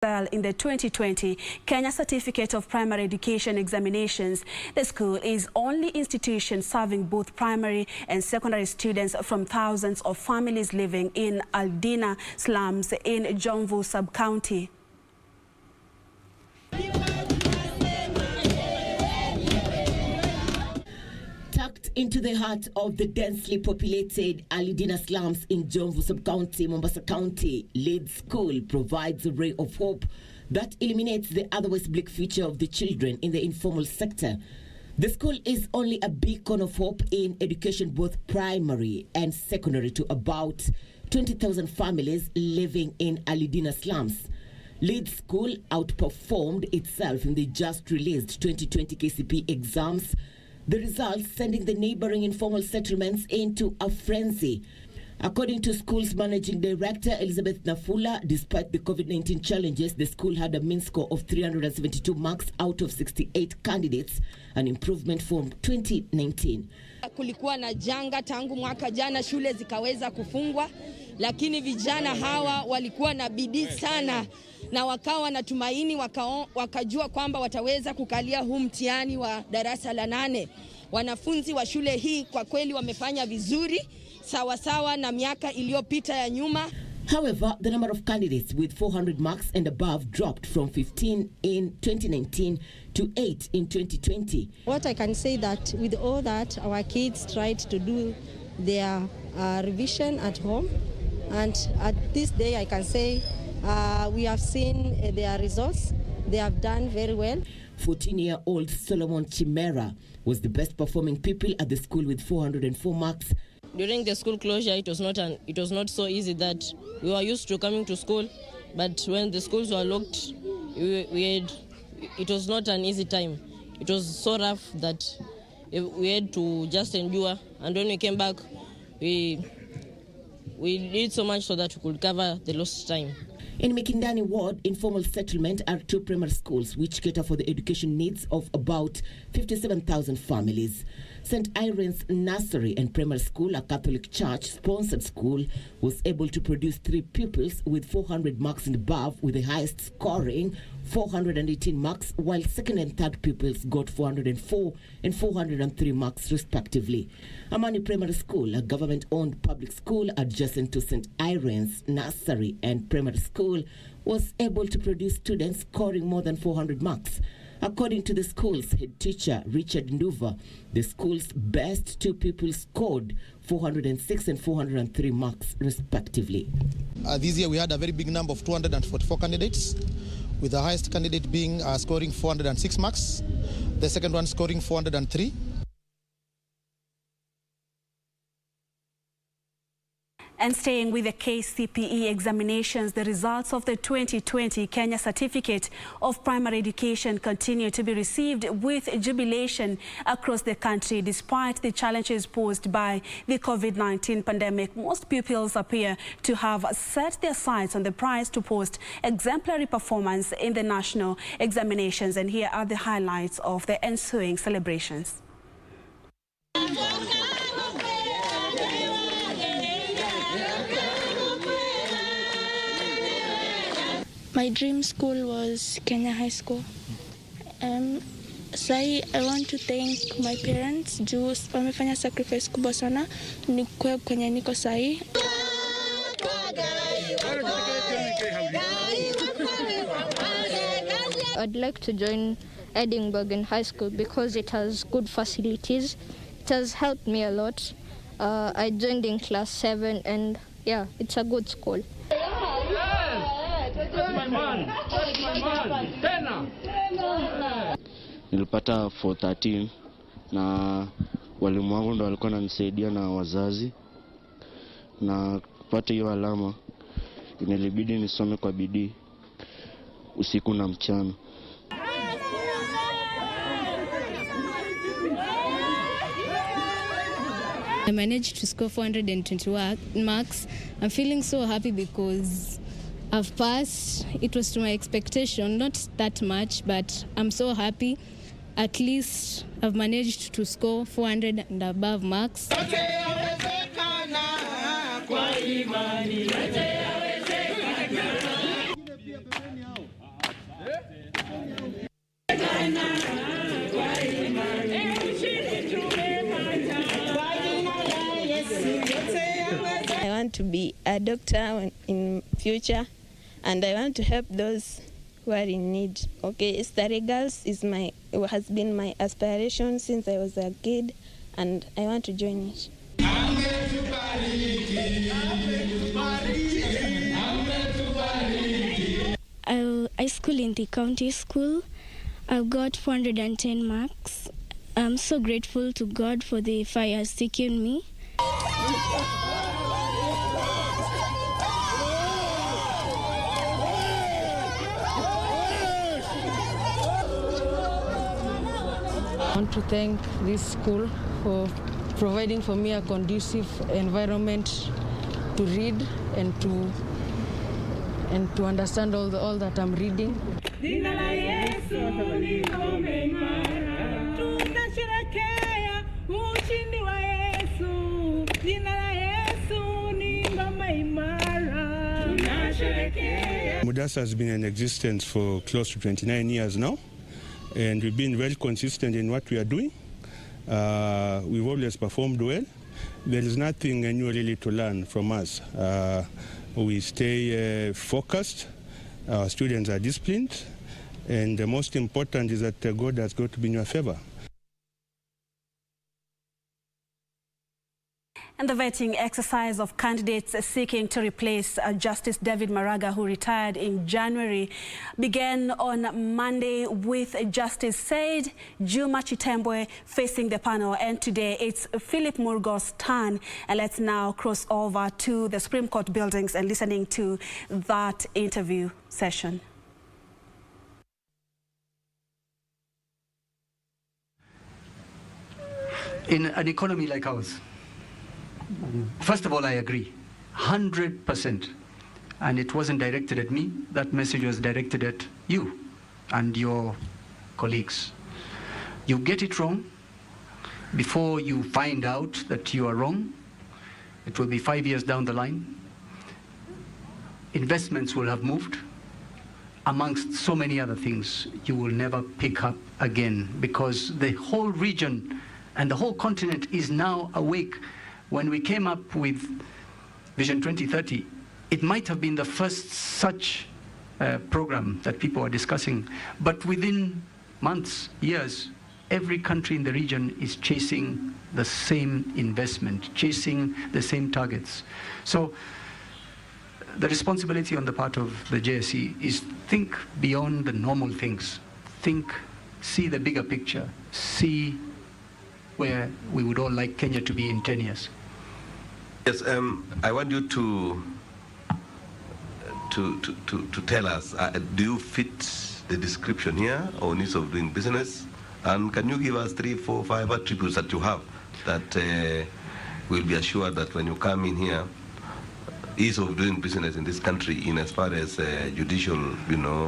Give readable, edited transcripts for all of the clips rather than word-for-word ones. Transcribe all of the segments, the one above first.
In the 2020 Kenya Certificate of Primary Education examinations, the school is only institution serving both primary and secondary students from thousands of families living in Aldina slums in Jomvu sub-county. Tucked into the heart of the densely populated Aldina slums in Jomvu sub-county, Mombasa County, Lead School provides a ray of hope that illuminates the otherwise bleak future of the children in the informal sector. The school is only a beacon of hope in education, both primary and secondary, to about 20,000 families living in Aldina slums. Lead School outperformed itself in the just released 2020 KCPE exams, the results sending the neighboring informal settlements into a frenzy. According to school's managing director, Elizabeth Nafula, despite the COVID-19 challenges, the school had a mean score of 372 marks out of 68 candidates, an improvement from 2019. Kulikuwa na janga tangu mwaka jana, shule zikaweza kufungwa, lakini vijana hawa walikuwa na bidii sana na wakawa na tumaini, wakajua kwamba wataweza kukalia huu mtihani wa darasa la 8. Wanafunzi wa shule hii kwa kweli wamefanya vizuri sawa na miaka iliyopita ya nyuma. However, the number of candidates with 400 marks and above dropped from 15 in 2019 to 8 in 2020. What I can say that with all that, our kids tried to do their revision at home, and at this day I can say we have seen their results. They have done very well. 14-year-old Solomon Chimera was the best performing pupil at the school with 404 marks. During the school closure, it was not so easy that we were used to coming to school, but when the schools were locked, it was not an easy time. It was so rough that we had to just endure, and when we came back, we did so much so that we could cover the lost time. In Mikindani Ward, informal settlement are 2 primary schools which cater for the education needs of about 57,000 families. St. Irene's Nursery and Primary School, a Catholic Church-sponsored school, was able to produce 3 pupils with 400 marks and above, with the highest scoring 418 marks, while second and third pupils got 404 and 403 marks respectively. Amani Primary School, a government-owned public school adjacent to St. Irene's Nursery and Primary School, was able to produce students scoring more than 400 marks. According to the school's head teacher, Richard Nduva, the school's best 2 pupils scored 406 and 403 marks respectively. This year we had a very big number of 244 candidates, with the highest candidate being scoring 406 marks, the second one scoring 403. And staying with the KCPE examinations, the results of the 2020 Kenya Certificate of Primary Education continue to be received with jubilation across the country. Despite the challenges posed by the COVID-19 pandemic, most pupils appear to have set their sights on the prize to post exemplary performance in the national examinations. And here are the highlights of the ensuing celebrations. My dream school was Kenya High School. I want to thank my parents juu wamefanya sacrifice kubwa sana nikwe kwenye niko sahi. I'd like to join Edinburgh High School because it has good facilities. It has helped me a lot. I joined in class 7 and yeah, it's a good school. Nilipata 413 na walimu wangu ndo walikuwa wananisaidia na wazazi, na kupata hiyo alama inalibidi nisome kwa bidii usiku na mchana. I managed to score 421 marks. I'm feeling so happy because I've passed. It was to my expectation, not that much, but I'm so happy. At least I've managed to score 400 and above marks. I want to be a doctor in future, and I want to help those who are in need. Okay, study girls has been my aspiration since I was a kid, and I want to join it. I school in the county school. I've got 410 marks. I'm so grateful to God for the fire has taken me. I want to thank this school for providing for me a conducive environment to read and to understand all that I'm reading. MUDASA has been in existence for close to 29 years now, and we've been very consistent in what we are doing. We've always performed well. There is nothing new really to learn from us. We stay focused, our students are disciplined, and the most important is that God has got to be in your favor. And the vetting exercise of candidates seeking to replace Justice David Maraga, who retired in January, began on Monday with Justice Said Juma Chitembwe facing the panel. And today it's Philip Murgo's turn. And let's now cross over to the Supreme Court buildings and listening to that interview session. In an economy like ours, first of all, I agree, 100%. And it wasn't directed at me. That message was directed at you and your colleagues. You get it wrong. Before you find out that you are wrong, it will be 5 years down the line. Investments will have moved. Amongst so many other things, you will never pick up again, because the whole region and the whole continent is now awake. When we came up with Vision 2030, it might have been the first such program that people are discussing. But within months, years, every country in the region is chasing the same investment, chasing the same targets. So the responsibility on the part of the JSE is think beyond the normal things. See the bigger picture, see where we would all like Kenya to be in 10 years. Yes, I want you to tell us, do you fit the description here on ease of doing business? And can you give us 3, 4, 5 attributes that you have that will be assured that when you come in here, ease of doing business in this country, in as far as judicial,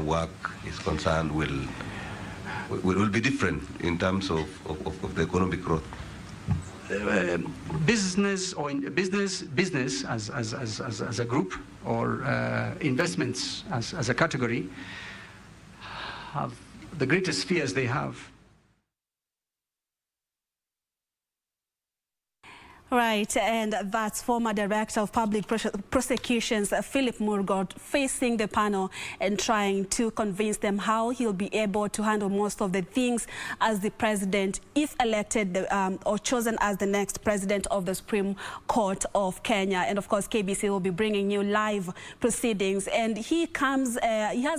work is concerned, will be different in terms of the economic growth? Business as a group, or investments as a category, have the greatest fears they have. Right, and that's former Director of Public Prosecutions, Philip Murgo, facing the panel and trying to convince them how he'll be able to handle most of the things as the president, if elected or chosen as the next president of the Supreme Court of Kenya. And of course, KBC will be bringing you live proceedings. And he has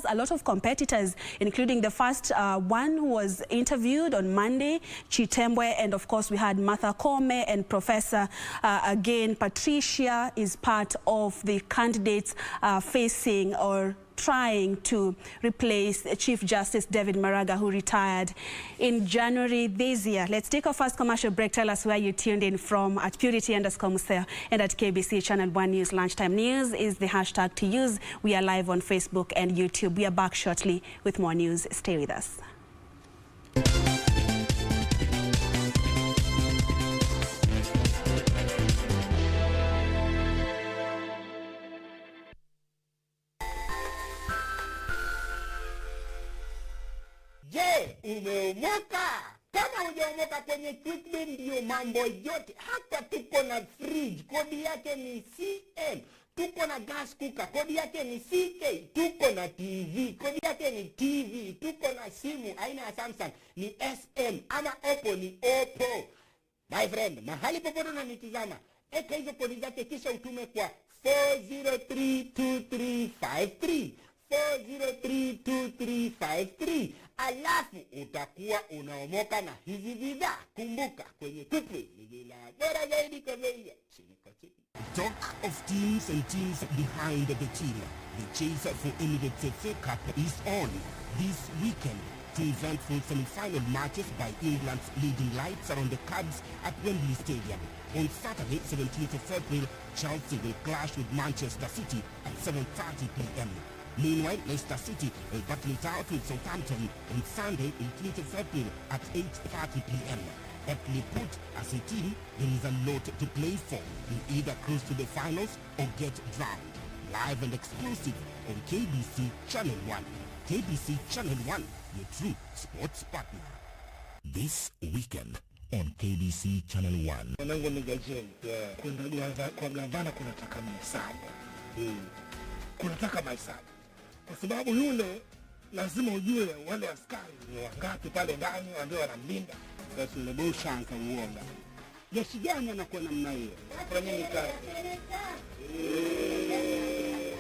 a lot of competitors, including the first one who was interviewed on Monday, Chitembwe, and of course we had Martha Koome and Professor again, Patricia is part of the candidates facing or trying to replace Chief Justice David Maraga, who retired in January this year. Let's take our first commercial break. Tell us where you tuned in from at Purity_Museo and at KBC Channel 1 News. Lunchtime News is the hashtag to use. We are live on Facebook and YouTube. We are back shortly with more news. Stay with us. Je, umeomoka? Kama hujaomoka kwenye Quickbit ndio mambo yote. Hata tuko na fridge, kodi yake ni CM. Tuko na gas cooker, kodi yake ni CK. Tuko na TV, kodi yake ni TV. Tuko na simu aina ya Samsung ni SM, ama Oppo ni Oppo. My friend, mahali popote unanitazama, eka hizo kodi zake kisha utume kwa 4032353. 4032353. Alafu utakuwa unaomoka na hizi bidhaa. Kumbuka kwenye Quickbit ni bila bora zaidi kwa bei ya chini kwa chini. Talk of teams and teams behind the team. The chase for Emirates FA Cup is on this weekend. Two eventful semi-final matches by England's leading lights are on the cards at Wembley Stadium. On Saturday, 17th of April, Chelsea will clash with Manchester City at 7:30 p.m. Meanwhile, Leicester City will battle it out with Southampton on Sunday, 18th of April at 8:30 p.m. Aptly put, as a team, there is a lot to play for. You either cruise to the finals or get drowned. Live and exclusive on KBC Channel 1. KBC Channel 1, your true sports partner. This weekend on KBC Channel 1. Mwanangu nigaje kwenda kwa gavana kunataka mahesabu. Kunataka mahesabu. Kwa sababu yule lazima ujue wale askari ni wangapi pale ndani ambao wanamlinda. Sasa ndio shanka uoga. Jeshi gani anakuwa namna hiyo? Kwa nini kazi?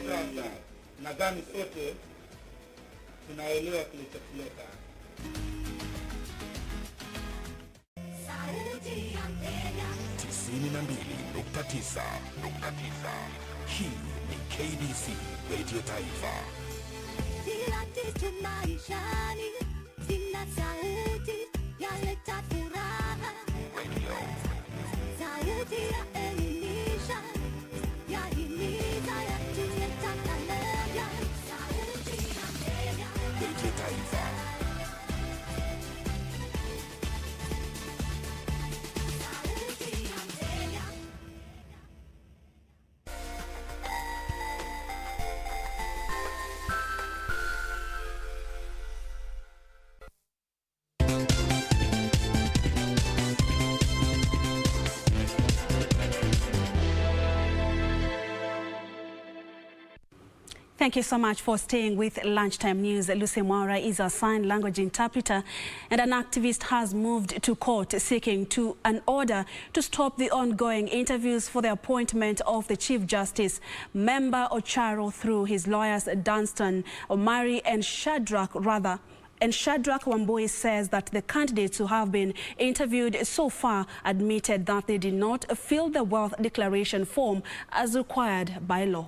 Sasa nadhani sote tunaelewa kilichotuleta. Sauti ya Kenya 92.9. Hii ni KBC Radio Taifa. Kila kitu maishani sina sauti yaleta furaha. Radio. Sauti ya elimisha yahimiza yatuleta pamoja. Sauti ya Kenya Radio Taifa. Thank you so much for staying with Lunchtime News. Lucy Mwaura is a sign language interpreter, and an activist has moved to court seeking an order to stop the ongoing interviews for the appointment of the Chief Justice. Member Ocharo, through his lawyers Dunstan, Omari and Shadrach Wambui, says that the candidates who have been interviewed so far admitted that they did not fill the wealth declaration form as required by law.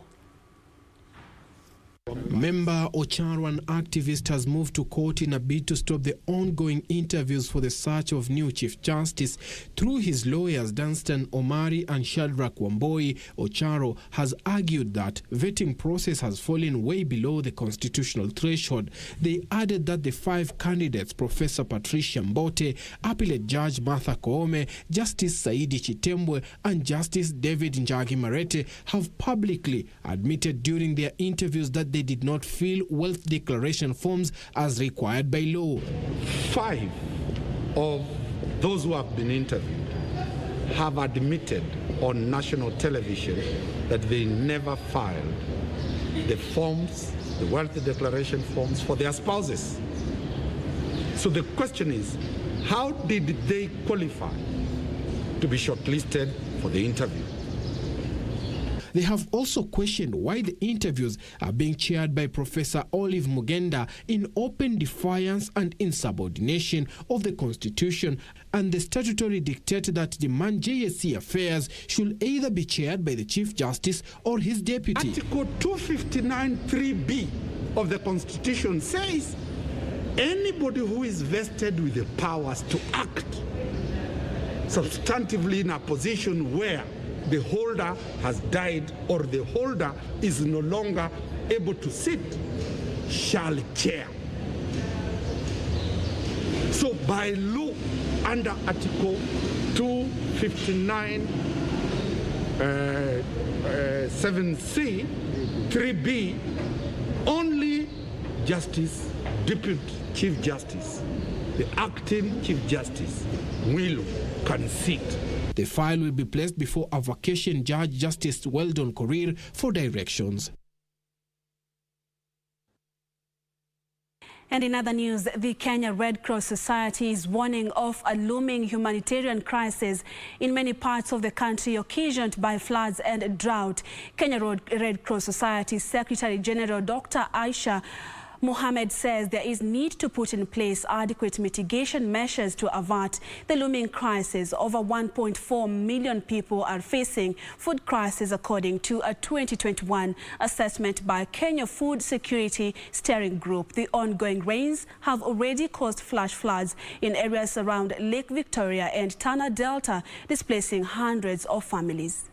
Member Ocharo, an activist, has moved to court in a bid to stop the ongoing interviews for the search of new Chief Justice. Through his lawyers Dunstan, Omari and Shadrach Wambui, Ocharo has argued that vetting process has fallen way below the constitutional threshold. They added that the 5 candidates, Professor Patricia Mbote, Appellate Judge Martha Koome, Justice Saidi Chitembwe and Justice David Njagi Marete, have publicly admitted during their interviews that they did not fill wealth declaration forms as required by law. 5 of those who have been interviewed have admitted on national television that they never filed the forms, the wealth declaration forms for their spouses. So the question is, how did they qualify to be shortlisted for the interview? They have also questioned why the interviews are being chaired by Professor Olive Mugenda in open defiance and insubordination of the Constitution and the statutory dictate that demand JSC affairs should either be chaired by the Chief Justice or his deputy. Article 259(3)(b of the Constitution says anybody who is vested with the powers to act substantively in a position where the holder has died or the holder is no longer able to sit shall chair. So by law, under Article 259 7C 3B, only Justice, Deputy Chief Justice, the acting Chief Justice will concede. The file will be placed before a vacation judge, Justice Weldon Korir, for directions. And in other news, the Kenya Red Cross Society is warning of a looming humanitarian crisis in many parts of the country occasioned by floods and drought. Kenya Red Cross Society Secretary General Dr. Aisha Mohammed says there is need to put in place adequate mitigation measures to avert the looming crisis. Over 1.4 million people are facing food crisis according to a 2021 assessment by Kenya Food Security Steering Group. The ongoing rains have already caused flash floods in areas around Lake Victoria and Tana Delta, displacing hundreds of families.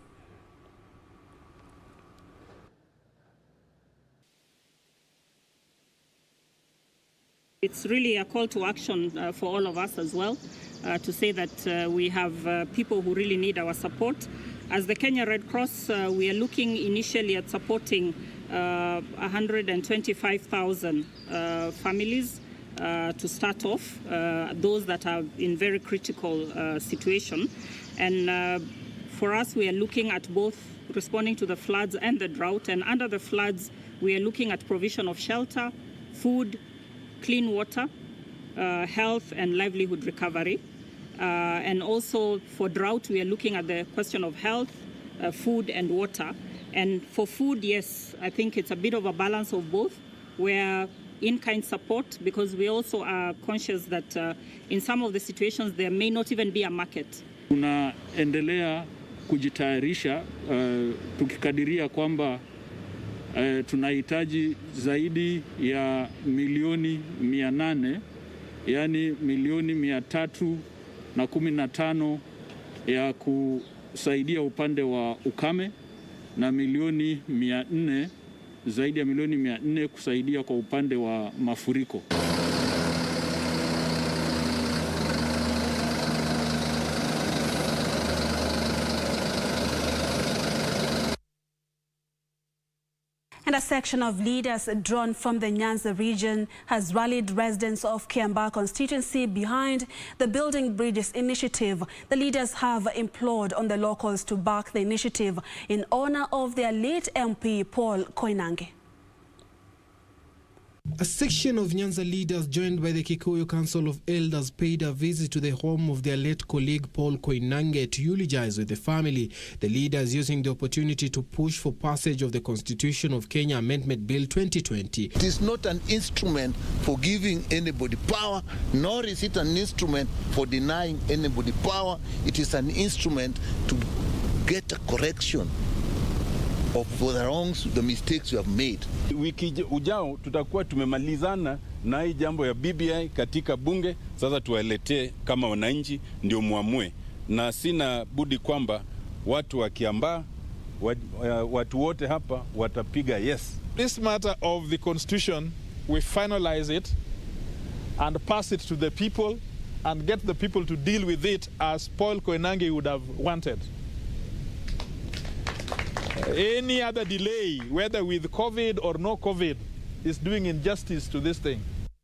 It's really a call to action for all of us as well, to say that we have people who really need our support. As the Kenya Red Cross, we are looking initially at supporting 125,000 families to start off, those that are in very critical situation. And for us, we are looking at both responding to the floods and the drought. And under the floods, we are looking at provision of shelter, food, clean water, health and livelihood recovery. And also for drought, we are looking at the question of health, food and water. And for food, yes, I think it's a bit of a balance of both, where in-kind support, because we also are conscious that in some of the situations there may not even be a market. Tunaendelea kujitayarisha tukikadiria kwamba tunahitaji zaidi ya milioni 800, yani milioni 315 ya kusaidia upande wa ukame na milioni 400, zaidi ya milioni 400 kusaidia kwa upande wa mafuriko. And a section of leaders drawn from the Nyanza region has rallied residents of Kiambaa constituency behind the Building Bridges initiative. The leaders have implored on the locals to back the initiative in honor of their late MP Paul KOINANGE. A section of Nyanza leaders joined by the Kikuyu Council of Elders paid a visit to the home of their late colleague Paul KOINANGE to eulogize with the family. The leaders using the opportunity to push for passage of the Constitution of Kenya Amendment Bill 2020. It is not an instrument for giving anybody power, nor is it an instrument for denying anybody power. It is an instrument to get a correction of the wrongs, the mistakes you have made. Wiki ujao tutakuwa tumemalizana na hii jambo ya BBI katika bunge. Sasa tuwaletee kama wananchi ndio muamue, na sina budi kwamba watu wa Kiambaa, watu wote hapa watapiga yes. This matter of the constitution, we finalize it and pass it to the people and get the people to deal with it as Paul KOINANGE would have wanted. Any other delay, whether with COVID or no COVID, is doing injustice to this thing.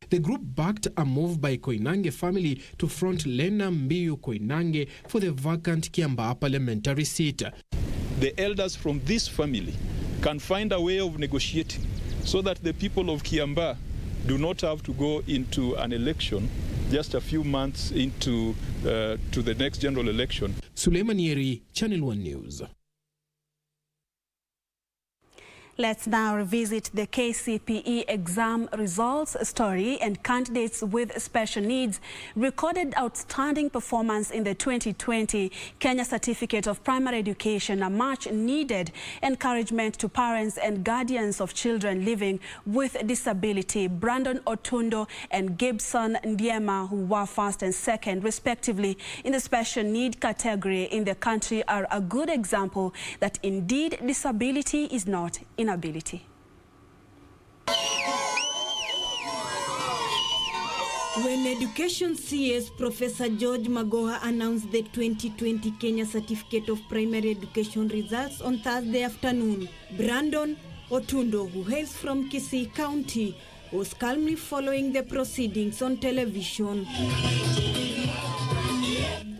The group backed a move by KOINANGE family to front Lena Mbiu KOINANGE for the vacant Kiambaa parliamentary seat. The elders from this family can find a way of negotiating so that the people of Kiambaa do not have to go into an election just a few months into to the next general election. Suleiman Yeri, Channel 1 News. Let's now revisit the KCPE exam results story. And candidates with special needs recorded outstanding performance in the 2020 Kenya Certificate of Primary Education, a much needed encouragement to parents and guardians of children living with disability. Brandon Otundo and Gibson Ndiema, who were first and second respectively in the special need category in the country, are a good example that indeed disability is not inability. When Education CS Professor George Magoha announced the 2020 Kenya Certificate of Primary Education results on Thursday afternoon, Brandon Otundo, who hails from Kisii County, was calmly following the proceedings on television.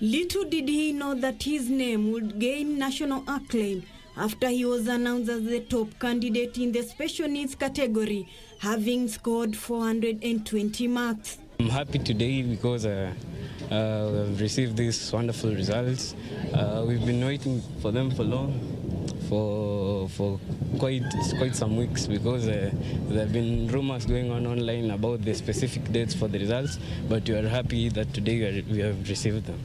Little did he know that his name would gain national acclaim after he was announced as the top candidate in the special needs category, having scored 420 marks. I'm happy today because we've received these wonderful results. We've been waiting for them for long, for quite some weeks, because there have been rumors going on online about the specific dates for the results, but we are happy that today we have received them.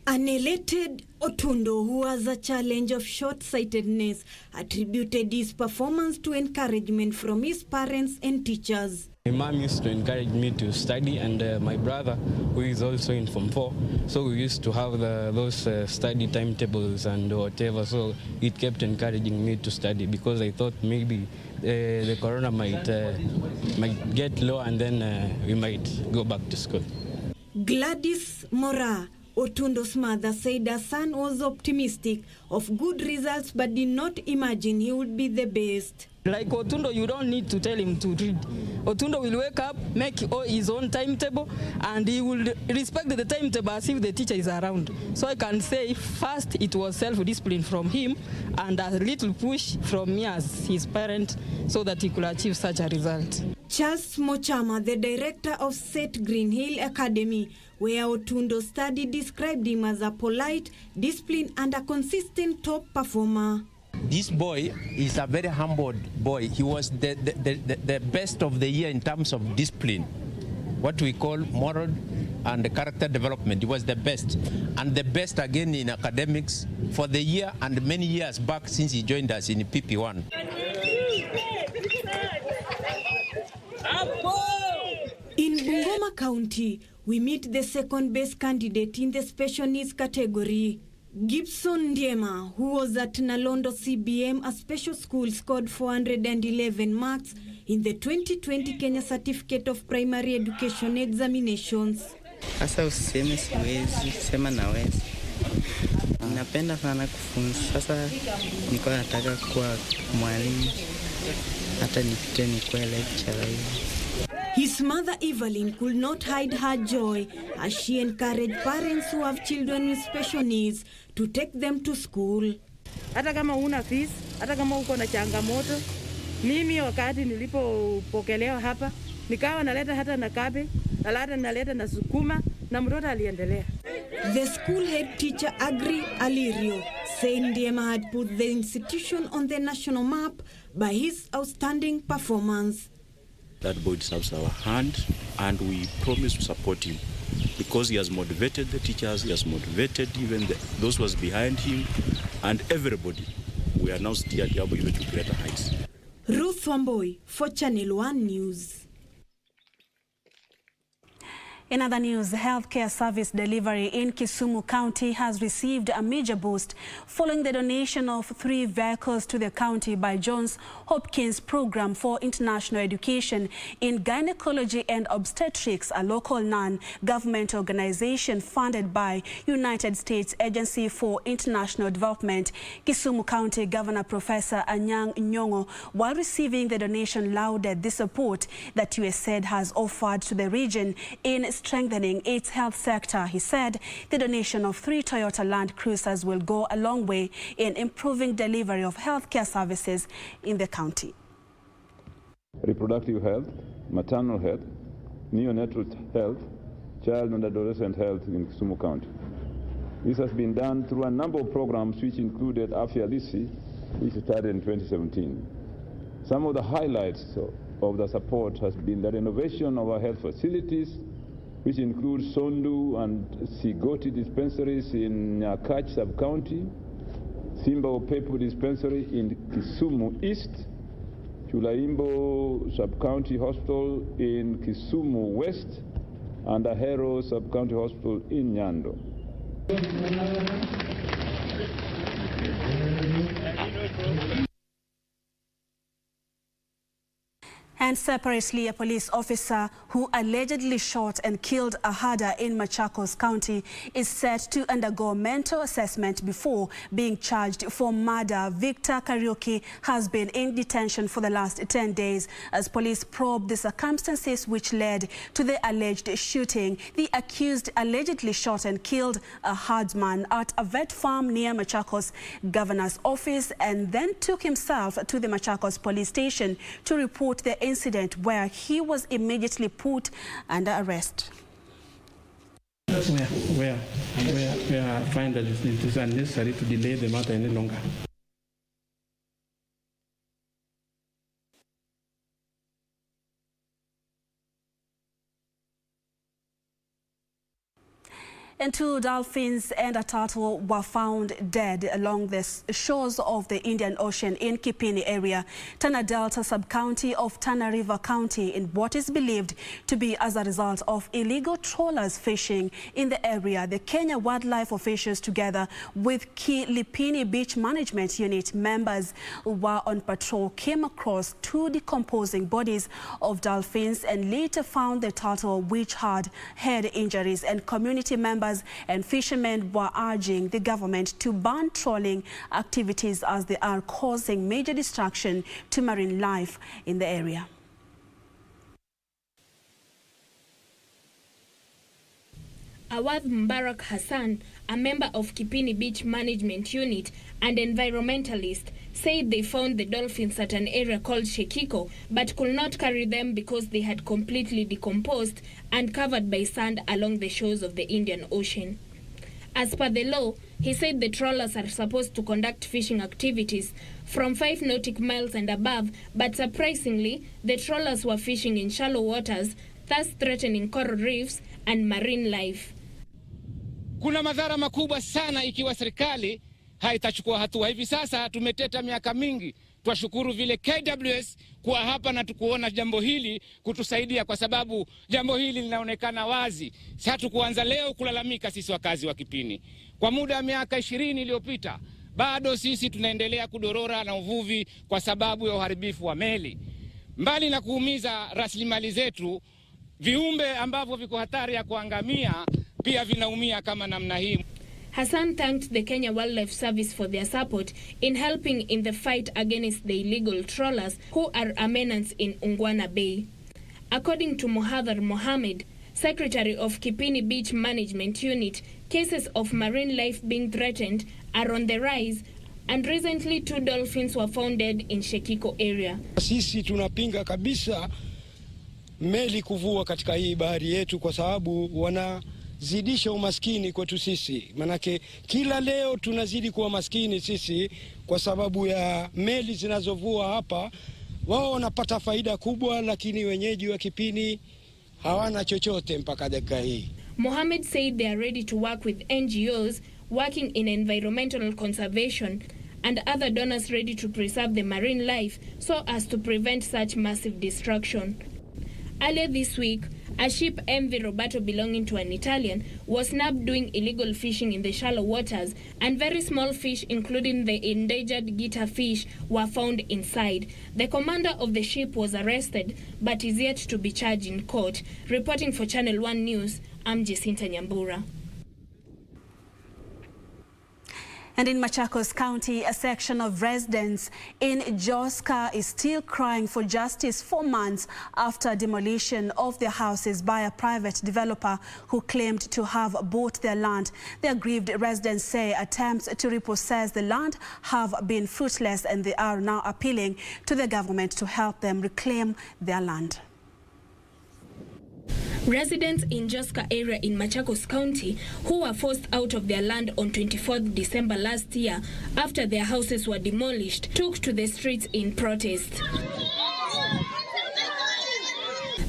An elated Otundo, who has a challenge of short-sightedness, attributed his performance to encouragement from his parents and teachers. My mom used to encourage me to study, and my brother, who is also in Form 4, so we used to have those study timetables and whatever, so it kept encouraging me to study, because I thought maybe the corona might get low and then we might go back to school. Gladys Mora, Otundo's mother, said her son was optimistic of good results but did not imagine he would be the best. Like Otundo, you don't need to tell him to read. Otundo will wake up, make his own timetable, and he will respect the timetable as if the teacher is around. So I can say first it was self-discipline from him and a little push from me as his parent so that he could achieve such a result. Charles Mochama, the director of St. Green Hill Academy, where Otundo studied, described him as a polite, disciplined, and a consistent top performer. This boy is a very humble boy. He was the best of the year in terms of discipline, what we call moral and character development. He was the best, and the best again in academics for the year and many years back since he joined us in PP1. In Bungoma County, we meet the second best candidate in the special needs category. Gibson Ndiema, who was at Nalondo CBM, a special school, scored 411 marks in the 2020 Kenya Certificate of Primary Education examinations. Sasa usiseme siwezi, sema naweza. Napenda sana kufunza. Sasa niko nataka kuwa mwalimu, hata nipite nikuwe lecturer. His mother Evelyn could not hide her joy as she encouraged parents who have children with special needs to take them to school. Hata kama una fees, hata kama uko na changamoto, mimi wakati nilipopokelewa hapa, nikawa naleta hata na kabe, naleta na sukuma, na mtoto aliendelea. The school head teacher Agri Alirio said Ndiema had put the institution on the national map by his outstanding performance. That boy deserves our hand, and we promise to support him because he has motivated the teachers, he has motivated even those who was behind him, and everybody. We are now steered even to greater heights. Ruth Wamboi for Channel 1 News. In other news, healthcare service delivery in Kisumu County has received a major boost following the donation of 3 vehicles to the county by Johns Hopkins Program for International Education in Gynecology and Obstetrics, a local non-government organization funded by United States Agency for International Development. Kisumu County Governor Professor Anyang' Nyong'o, while receiving the donation, lauded the support that USAID has offered to the region in strengthening its health sector. He said the donation of 3 Toyota Land Cruisers will go a long way in improving delivery of healthcare services in the county. Reproductive health, maternal health, neonatal health, child and adolescent health in Kisumu County. This has been done through a number of programs which included Afya Lisi, which started in 2017. Some of the highlights of the support has been the renovation of our health facilities, which include Sondu and Sigoti dispensaries in Nyakach sub-county, Simba Opepu dispensary in Kisumu East, Chulaimbo sub-county hospital in Kisumu West, and Ahero sub-county hospital in Nyando. And separately, a police officer who allegedly shot and killed a herder in Machakos County is set to undergo mental assessment before being charged for murder. Victor Kariuki has been in detention for the last 10 days as police probe the circumstances which led to the alleged shooting. The accused allegedly shot and killed a herdsman at a vet farm near Machakos Governor's office and then took himself to the Machakos police station to report the incident, where he was immediately put under arrest. Where I find that it is unnecessary to delay the matter any longer. And 2 dolphins and a turtle were found dead along the shores of the Indian Ocean in Kipini area, Tana Delta sub-county of Tana River County, in what is believed to be as a result of illegal trawlers fishing in the area. The Kenya wildlife officials, together with Lipini Beach Management Unit members who were on patrol, came across 2 decomposing bodies of dolphins and later found the turtle, which had head injuries. And community members and fishermen were urging the government to ban trawling activities as they are causing major destruction to marine life in the area. Awadh Mbarak Hassan, a member of Kipini Beach Management Unit and environmentalist, said they found the dolphins at an area called Shekiko but could not carry them because they had completely decomposed and covered by sand along the shores of the Indian Ocean. As per the law, he said the trawlers are supposed to conduct fishing activities from 5 nautical miles and above, but surprisingly, the trawlers were fishing in shallow waters, thus threatening coral reefs and marine life. Kuna madhara makubwa sana ikiwa serikali haitachukua hatua. Hivi sasa tumeteta miaka mingi. Twashukuru vile KWS kuwa hapa na tukuona jambo hili kutusaidia, kwa sababu jambo hili linaonekana wazi. Sasa tukuanza leo kulalamika sisi wakazi wa Kipini. Kwa muda wa miaka 20 iliyopita bado sisi tunaendelea kudorora na uvuvi kwa sababu ya uharibifu wa meli. Mbali na kuumiza rasilimali zetu, viumbe ambavyo viko hatari ya kuangamia pia vinaumia kama namna hii. Hassan thanked the Kenya Wildlife Service for their support in helping in the fight against the illegal trawlers who are a menace in Ungwana Bay. According to Muhadhar Mohammed, Secretary of Kipini Beach Management Unit, cases of marine life being threatened are on the rise, and recently 2 dolphins were found dead in Shekiko area. Sisi tunapinga kabisa meli kuvua katika hii bahari yetu kwa sababu wanazidisha umaskini kwetu sisi. Manake kila leo tunazidi kuwa maskini sisi kwa sababu ya meli zinazovua hapa. Wao wanapata faida kubwa, lakini wenyeji wa Kipini hawana chochote mpaka dakika hii. Mohammed said they are ready to work with NGOs working in environmental conservation and other donors ready to preserve the marine life so as to prevent such massive destruction. Earlier this week, a ship MV Roberto belonging to an Italian was snapped doing illegal fishing in the shallow waters, and very small fish, including the endangered guitar fish, were found inside. The commander of the ship was arrested but is yet to be charged in court. Reporting for Channel 1 News, I'm Jacinta Nyambura. And in Machakos County, a section of residents in JOSKA is still crying for justice 4 months after demolition of their houses by a private developer who claimed to have bought their land. The aggrieved residents say attempts to repossess the land have been fruitless, and they are now appealing to the government to help them reclaim their land. Residents in JOSKA area in Machakos County who were forced out of their land on 24th December last year after their houses were demolished took to the streets in protest.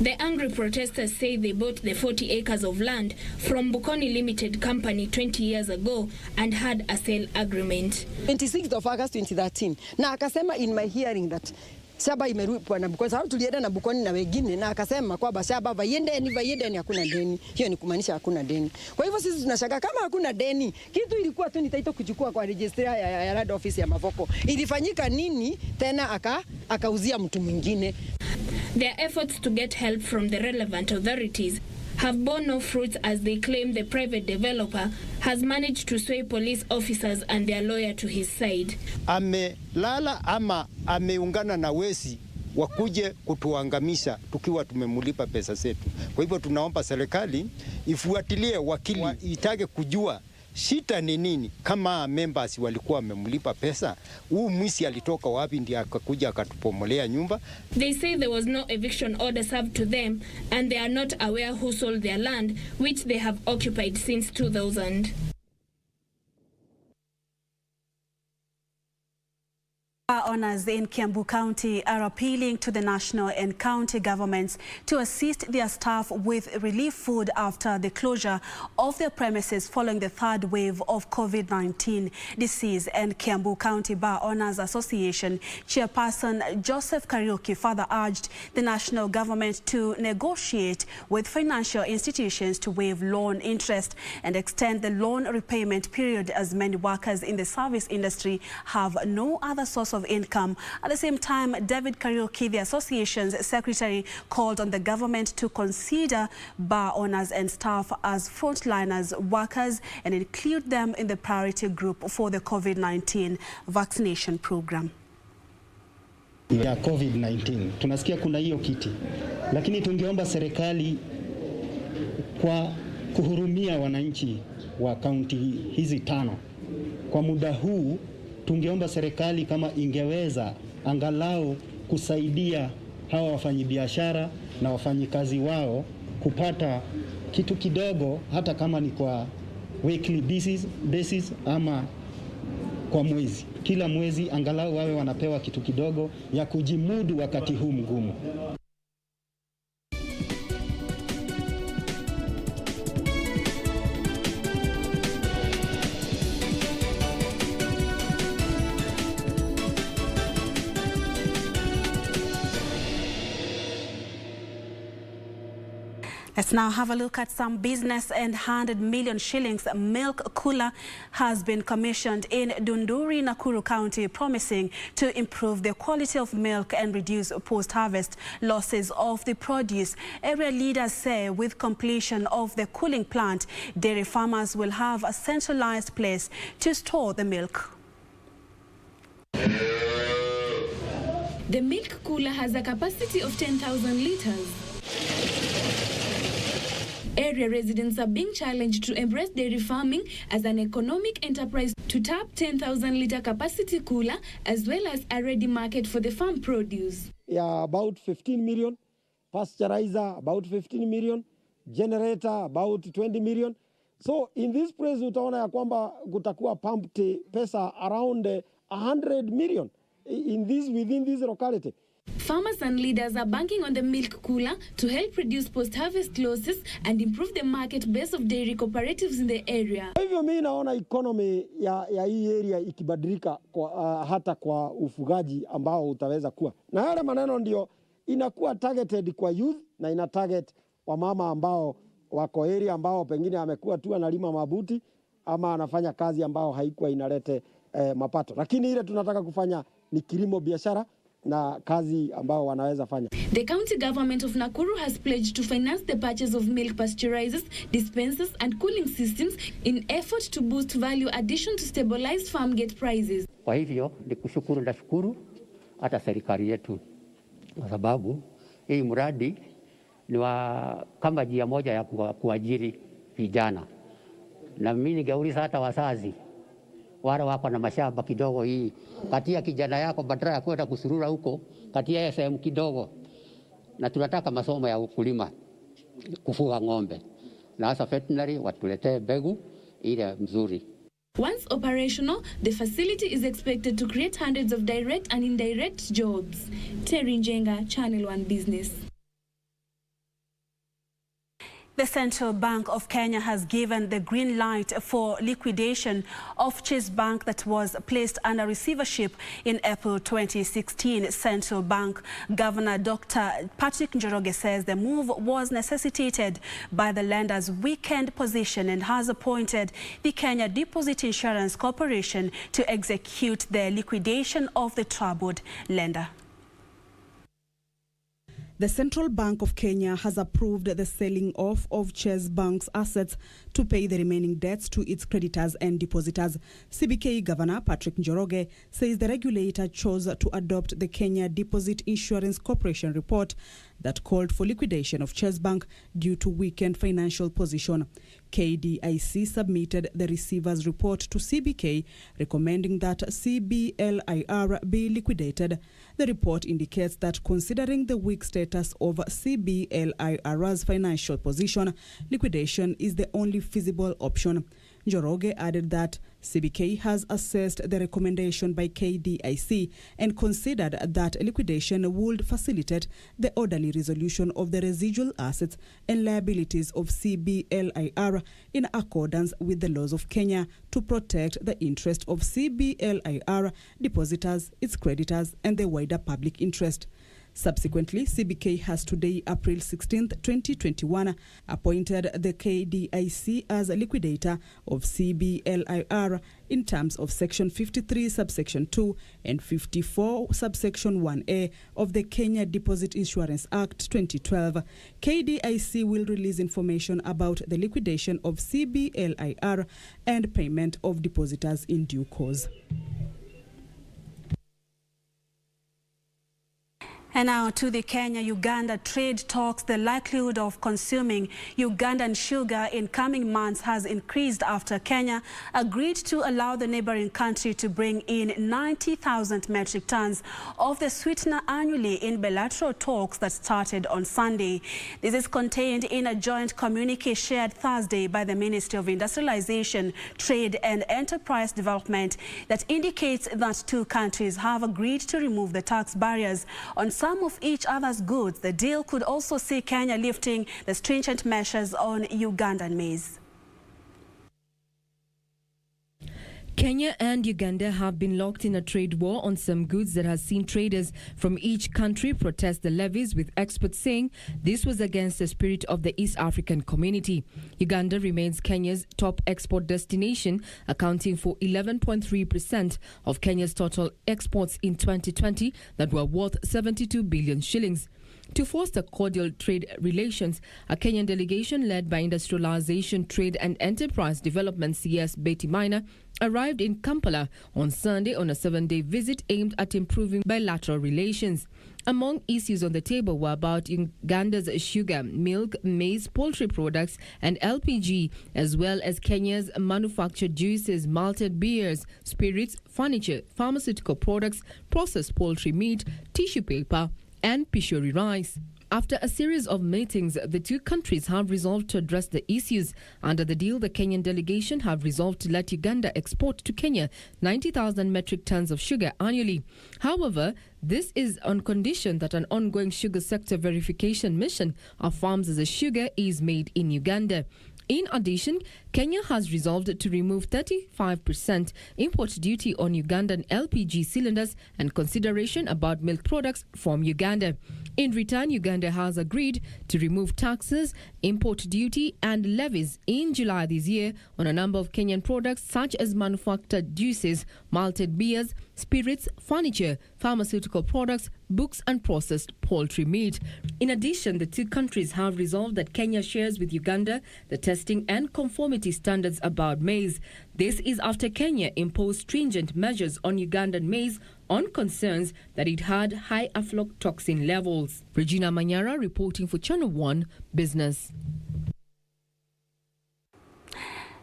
The angry protesters say they bought the 40 acres of land from Bukoni Limited Company 20 years ago and had a sale agreement. 26th of August 2013, na akasema in my hearing that shamba imerupwa na Bukoni, sababu tulienda na Bukoni na wengine, na akasema kwamba shamba vaiende hakuna deni. Hiyo ni kumaanisha hakuna deni. Kwa hivyo sisi tunashaka kama hakuna deni, kitu ilikuwa tu nitaito kuchukua kwa registrar ya land office ya Mavoko. Ilifanyika nini tena akauzia mtu mwingine? Their efforts to get help from the relevant authorities have borne no fruits, as they claim the private developer has managed to sway police officers and their lawyer to his side. Amelala ama ameungana na wezi wakuje kutuangamisha tukiwa tumemulipa pesa zetu. Kwa hivyo tunaomba serikali ifuatilie wakili, itake kujua shida ni nini. Kama members walikuwa wamemlipa pesa, huu mwisi alitoka wapi ndiye akakuja akatupomolea nyumba. They say there was no eviction order served to them and they are not aware who sold their land, which they have occupied since 2000. Owners in Kiambu County are appealing to the national and county governments to assist their staff with relief food after the closure of their premises following the third wave of COVID-19 disease. And Kiambu County Bar Owners Association Chairperson Joseph Kariuki further urged the national government to negotiate with financial institutions to waive loan interest and extend the loan repayment period, as many workers in the service industry have no other source of income. At the same time, David Kariuki, the association's secretary, called on the government to consider bar owners and staff as frontliners workers and include them in the priority group for the COVID-19 vaccination program. Ya COVID-19 tunasikia kuna hiyo kiti, lakini tungeomba serikali kwa kuhurumia wananchi wa kaunti hizi tano kwa muda huu, tungeomba serikali kama ingeweza angalau kusaidia hawa wafanyabiashara na wafanyikazi wao kupata kitu kidogo, hata kama ni kwa weekly basis ama kwa mwezi. Kila mwezi angalau wawe wanapewa kitu kidogo ya kujimudu wakati huu mgumu. Let's now have a look at some business. And 100 million shillings milk cooler has been commissioned in Dunduri, Nakuru County, promising to improve the quality of milk and reduce post-harvest losses of the produce. Area leaders say with completion of the cooling plant, dairy farmers will have a centralized place to store the milk. The milk cooler has a capacity of 10,000 litres. Area residents are being challenged to embrace dairy farming as an economic enterprise to tap 10,000-litre capacity cooler as well as a ready market for the farm produce. Yeah, about 15 million, pasteurizer about 15 million, generator about 20 million. So in this place utaona ya kwamba kutakuwa pumped pesa around 100 million within this locality. Farmers and leaders are banking on the milk cooler to help reduce post-harvest losses and improve the market base of dairy cooperatives in the area. Hivyo mimi naona economy ya hii area ikibadilika hata kwa ufugaji ambao utaweza kuwa. Na yale maneno ndio inakuwa targeted kwa youth na ina target wamama ambao wako area ambao pengine amekuwa tu analima mabuti ama anafanya kazi ambao haikuwa inalete mapato. Lakini ile tunataka kufanya ni kilimo biashara na kazi ambao wanaweza fanya. The county government of Nakuru has pledged to finance the purchase of milk pasteurizers, dispensers and cooling systems in effort to boost value addition to stabilize farm gate prices. Kwa hivyo ni kushukuru na shukuru hata serikali yetu kwa sababu hii mradi ni kama njia moja ya kuajiri vijana. Na mimi ningeuliza hata wazazi wale wako na mashamba kidogo, hii katia kijana yako badala ya kwenda kusurura huko, katia sehemu kidogo. Na tunataka masomo ya ukulima, kufuga ng'ombe, na hasa veterinary watuletee mbegu ile mzuri. Once operational, the facility is expected to create hundreds of direct and indirect jobs. Terry Njenga, Channel 1 Business. The Central Bank of Kenya has given the green light for liquidation of Chase Bank that was placed under receivership in April 2016. Central Bank Governor Dr. Patrick Njoroge says the move was necessitated by the lender's weakened position and has appointed the Kenya Deposit Insurance Corporation to execute the liquidation of the troubled lender. The Central Bank of Kenya has approved the selling off of Chase Bank's assets to pay the remaining debts to its creditors and depositors. CBK Governor Patrick Njoroge says the regulator chose to adopt the Kenya Deposit Insurance Corporation report that called for liquidation of Chase Bank due to weakened financial position. KDIC submitted the receiver's report to CBK recommending that CBLIR be liquidated. The report indicates that considering the weak status of CBLIR's financial position, liquidation is the only feasible option. Njoroge added that CBK has assessed the recommendation by KDIC and considered that liquidation would facilitate the orderly resolution of the residual assets and liabilities of CBLIR in accordance with the laws of Kenya to protect the interest of CBLIR, depositors, its creditors, and the wider public interest. Subsequently, CBK has today, April 16, 2021, appointed the KDIC as a liquidator of CBLIR in terms of Section 53, subsection 2 and 54, subsection 1A of the Kenya Deposit Insurance Act 2012. KDIC will release information about the liquidation of CBLIR and payment of depositors in due course. And now to the Kenya-Uganda trade talks. The likelihood of consuming Ugandan sugar in coming months has increased after Kenya agreed to allow the neighboring country to bring in 90,000 metric tons of the sweetener annually in bilateral talks that started on Sunday. This is contained in a joint communique shared Thursday by the Ministry of Industrialization, Trade and Enterprise Development that indicates that two countries have agreed to remove the tax barriers on some of each other's goods. The deal could also see Kenya lifting the stringent measures on Ugandan maize. Kenya and Uganda have been locked in a trade war on some goods that has seen traders from each country protest the levies, with experts saying this was against the spirit of the East African community. Uganda remains Kenya's top export destination, accounting for 11.3% of Kenya's total exports in 2020 that were worth 72 billion shillings. To foster cordial trade relations, a Kenyan delegation led by Industrialization, Trade and Enterprise Development CS Betty Minor arrived in Kampala on Sunday on a 7-day visit aimed at improving bilateral relations. Among issues on the table were about Uganda's sugar, milk, maize, poultry products and LPG, as well as Kenya's manufactured juices, malted beers, spirits, furniture, pharmaceutical products, processed poultry meat, tissue paper and pishori rice. After a series of meetings, the two countries have resolved to address the issues. Under the deal, the Kenyan delegation have resolved to let Uganda export to Kenya 90,000 metric tons of sugar annually. However, this is on condition that an ongoing sugar sector verification mission affirms that the sugar is made in Uganda. In addition, Kenya has resolved to remove 35% import duty on Ugandan LPG cylinders and consideration about milk products from Uganda. In return, Uganda has agreed to remove taxes, import duty and levies in July this year on a number of Kenyan products such as manufactured juices, malted beers, spirits, furniture, pharmaceutical products, books and processed poultry meat. In addition, the two countries have resolved that Kenya shares with Uganda the testing and conformity standards about maize. This is after Kenya imposed stringent measures on Ugandan maize on concerns that it had high aflatoxin levels. Regina Manyara reporting for Channel 1 Business.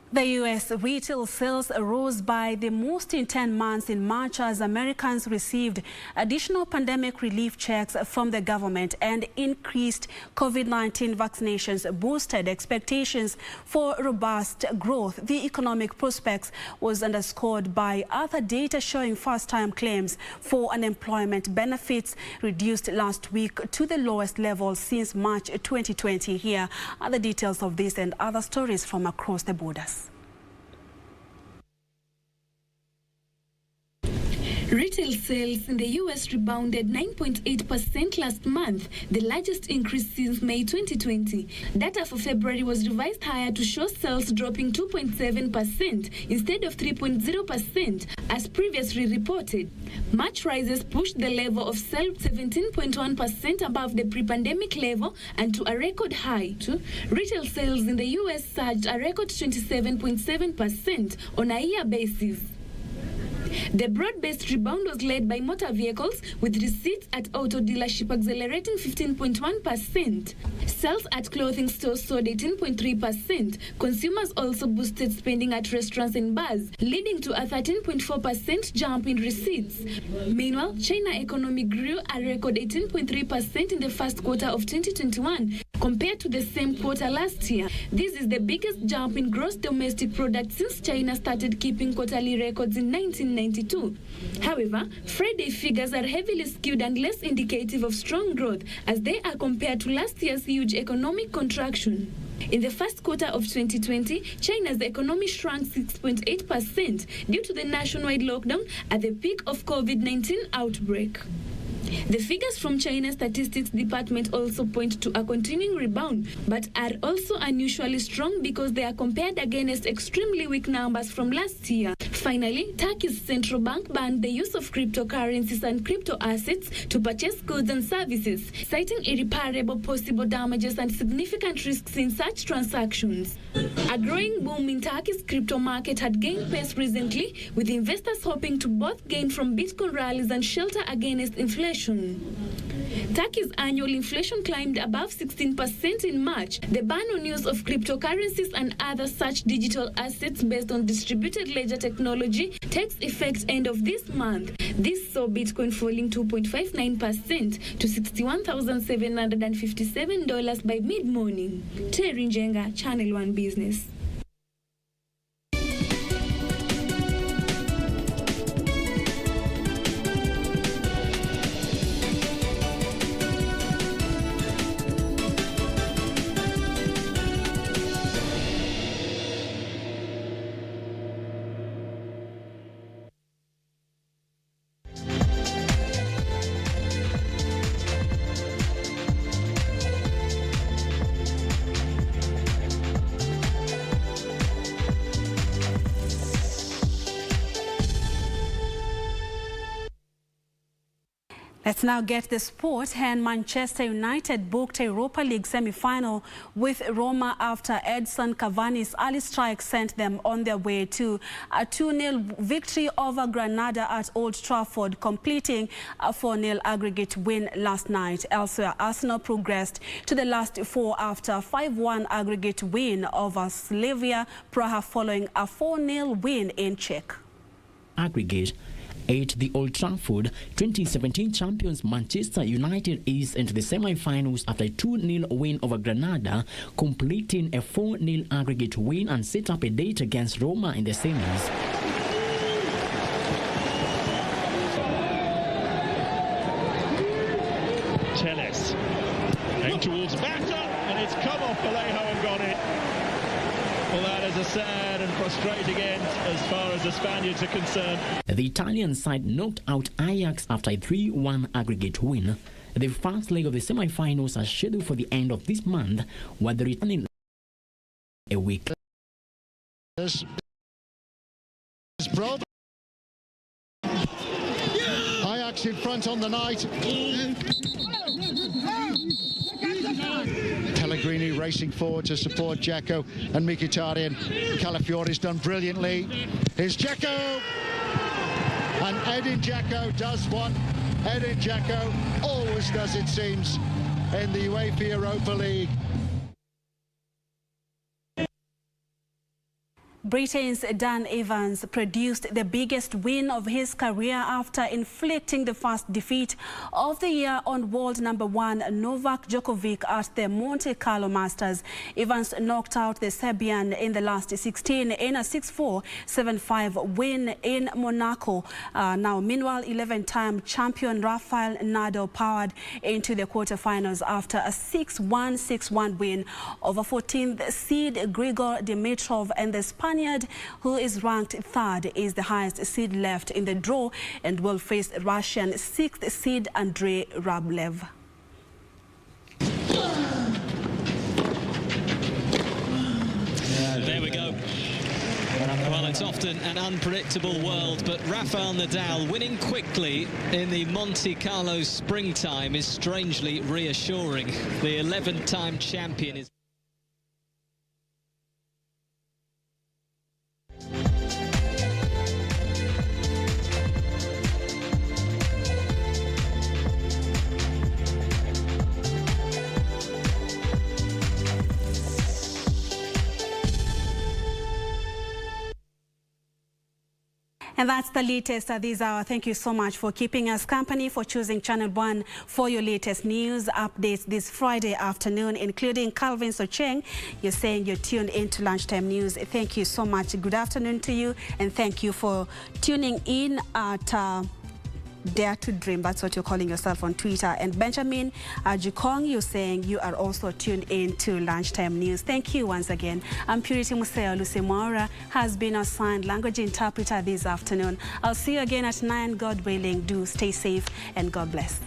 The U.S. retail sales rose by the most in 10 months in March as Americans received additional pandemic relief checks from the government and increased COVID-19 vaccinations boosted expectations for robust growth. The economic prospects was underscored by other data showing first-time claims for unemployment benefits reduced last week to the lowest level since March 2020. Here are the details of this and other stories from across the borders. Retail sales in the U.S. rebounded 9.8% last month, the largest increase since May 2020. Data for February was revised higher to show sales dropping 2.7% instead of 3.0% as previously reported. March rises pushed the level of sales 17.1% above the pre-pandemic level and to a record high. Retail sales in the U.S. surged a record 27.7% on a year basis. The broad-based rebound was led by motor vehicles, with receipts at auto dealership accelerating 15.1%. Sales at clothing stores soared 18.3%. Consumers also boosted spending at restaurants and bars, leading to a 13.4% jump in receipts. Meanwhile, China economy grew a record 18.3% in the first quarter of 2021 compared to the same quarter last year. This is the biggest jump in gross domestic product since China started keeping quarterly records in 1992. However, Friday figures are heavily skewed and less indicative of strong growth as they are compared to last year's huge economic contraction. In the first quarter of 2020, China's economy shrank 6.8% due to the nationwide lockdown at the peak of COVID-19 outbreak. The figures from China's Statistics Department also point to a continuing rebound, but are also unusually strong because they are compared against extremely weak numbers from last year. Finally, Turkey's central bank banned the use of cryptocurrencies and crypto assets to purchase goods and services, citing irreparable possible damages and significant risks in such transactions. A growing boom in Turkey's crypto market had gained pace recently, with investors hoping to both gain from Bitcoin rallies and shelter against inflation. Turkey's annual inflation climbed above 16% in March. The ban on use of cryptocurrencies and other such digital assets based on distributed ledger technology takes effect end of this month. This saw Bitcoin falling 2.59% to $61,757 by mid-morning. Terry Njenga, Channel 1 Business. Let's now get the sport. And Manchester United booked a Europa League semi-final with Roma after Edson Cavani's early strike sent them on their way to a 2-0 victory over Granada at Old Trafford, completing a 4-0 aggregate win last night. Elsewhere, Arsenal progressed to the last four after a 5-1 aggregate win over Slavia Praha following a 4-0 win in Czech. Aggregate. At the Old Trafford, 2017 champions Manchester United is into the semi-finals after a 2-0 win over Granada, completing a 4-0 aggregate win and set up a date against Roma in the semis. Telles, aimed towards Mata, and it's come off Vallejo and got it. Well, that is a sad and frustrating end as far as the Spaniards are concerned. The Italian side knocked out Ajax after a 3-1 aggregate win. The first leg of the semi-finals are scheduled for the end of this month, while the returning a week. Ajax in front on the night. Pellegrini racing forward to support Dzeko and Mkhitaryan. Calafiori's done brilliantly. Here's Dzeko, and Edin Dzeko does what Edin Dzeko always does, it seems, in the UEFA Europa League. Britain's Dan Evans produced the biggest win of his career after inflicting the first defeat of the year on world #1 Novak Djokovic at the Monte Carlo Masters. Evans knocked out the Serbian in the last 16 in a 6-4, 7-5 win in Monaco. Meanwhile, 11-time champion Rafael Nadal powered into the quarterfinals after a 6-1, 6-1 win over 14th seed Grigor Dimitrov and the Spanish Spaniard, who is ranked third, is the highest seed left in the draw and will face Russian 6th seed Andrei Rublev. There we go. Well, it's often an unpredictable world, but Rafael Nadal winning quickly in the Monte Carlo springtime is strangely reassuring. The 11-time champion is... And that's the latest at this hour. Thank you so much for keeping us company, for choosing Channel 1 for your latest news updates this Friday afternoon, including Calvin Socheng. You're saying you're tuned into Lunchtime News. Thank you so much. Good afternoon to you, and thank you for tuning in at Dare to Dream. That's what you're calling yourself on Twitter. And Benjamin Jukong, you're saying you are also tuned in to Lunchtime News. Thank you once again. I'm Purity Museo. Lucy Moura has been our sign language interpreter this afternoon. I'll see you again at 9, God willing. Do stay safe and God bless.